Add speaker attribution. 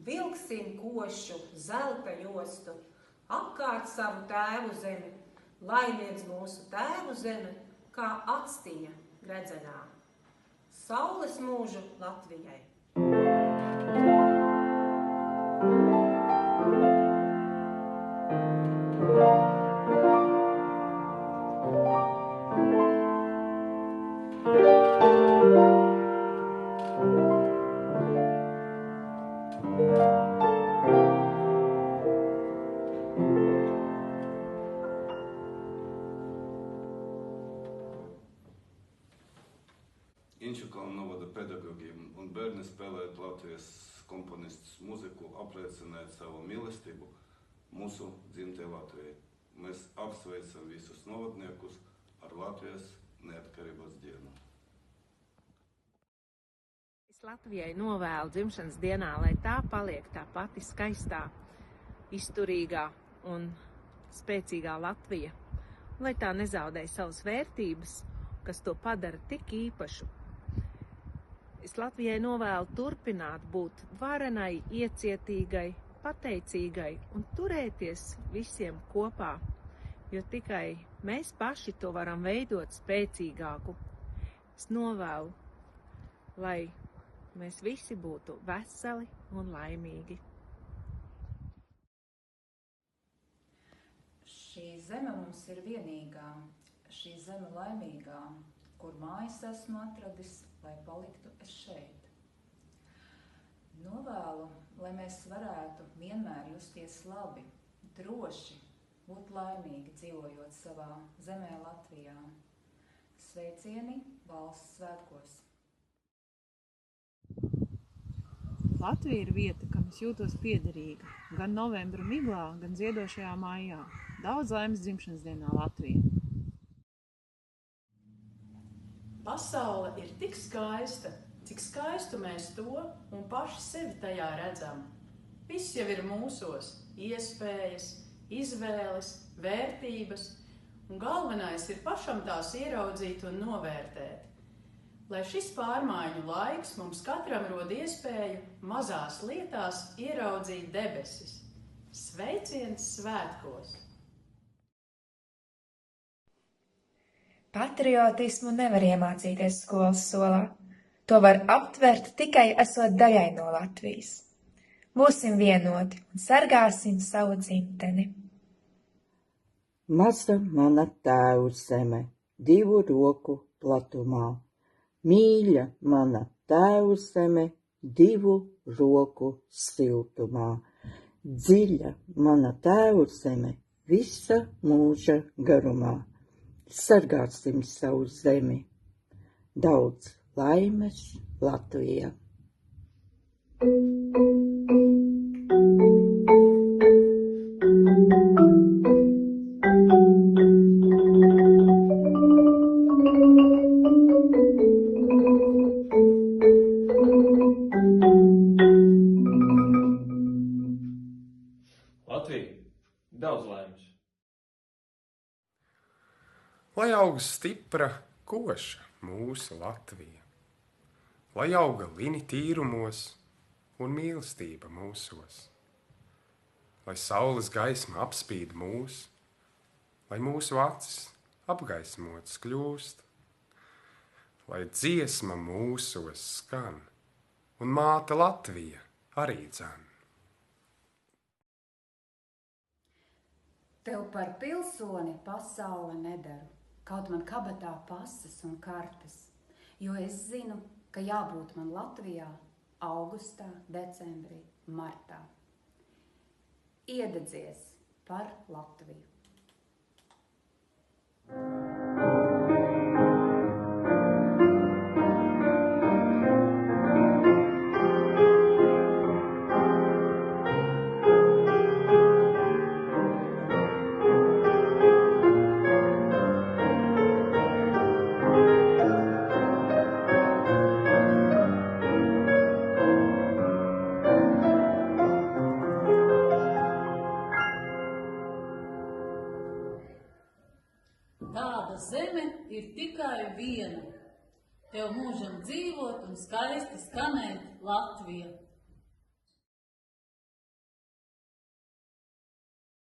Speaker 1: vilksim košu, zelta jostu, apkārt savu tēvu zemi, laimiedz mūsu tēvu zeme, kā actiņa gredzenā. Saules mūžu Latvijai!
Speaker 2: Inčukalna novada pedagogiem un bērni spēlēt Latvijas komponistus muziku, apliecināt savu mīlestību mūsu dzimtai Latvijai. Mēs apsveicam visus novadniekus ar Latvijas neatkarības dienu.
Speaker 3: Es Latvijai novēlu dzimšanas dienā, lai tā paliek tā pati skaistā, izturīgā un spēcīgā Latvija, un lai tā nezaudē savas vērtības, kas to padara tik īpašu. Es Latvijai novēlu turpināt būt varenai, iecietīgai, pateicīgai un turēties visiem kopā, jo tikai mēs paši to varam veidot spēcīgāku. Es novēlu, lai mēs visi būtu veseli un laimīgi.
Speaker 4: Šī zeme mums ir vienīgā, šī zeme laimīgā, kur mājas esmu atradis, lai paliktu es šeit. Novēlu, lai mēs varētu vienmēr justies labi, droši, būt laimīgi dzīvojot savā zemē Latvijā. Sveicieni valsts svētkos!
Speaker 5: Latvija ir vieta, kam es jūtos piederīga, gan novembra miglā, gan ziedošajā maijā. Daudz laimes dzimšanas dienā Latvija!
Speaker 6: Pasaule ir tik skaista, cik skaistu mēs to un paši sevi tajā redzam. Viss jau ir mūsos, iespējas, izvēles, vērtības, un galvenais ir pašam tās ieraudzīt un novērtēt. Lai šis pārmaiņu laiks mums katram rod iespēju mazās lietās ieraudzīt debesis. Sveiciens svētkos!
Speaker 7: Patriotismu nevar iemācīties skolas solā. To var aptvert tikai esot daļai no Latvijas. Būsim vienoti un sargāsim savu dzimteni.
Speaker 8: Maza mana tēvu zeme, 2 roku platumā. Mīļa mana tēvu zeme, 2 roku siltumā. Dziļa mana tēvu zeme, visa mūža garumā. Sargāsim savu zemi. Daudz laimes Latvijā!
Speaker 9: Latvija, daudz laimes!
Speaker 10: Lai auga stipra, koša mūsu Latvija, lai auga lini tīrumos un mīlestība mūsos, lai saules gaisma apspīd mūs, lai mūsu acis apgaismotas kļūst, lai dziesma mūsos skan un māte Latvija arī dzen.
Speaker 4: Tev par pilsoni pasaule nedaru, kaut man kabatā pases un kartes, jo es zinu, ka jābūt man Latvijā augustā, decembrī, martā. Iededzies par Latviju!
Speaker 11: Tāda zeme ir tikai viena. Tev mūžam dzīvot un skaisti skanēt Latvija.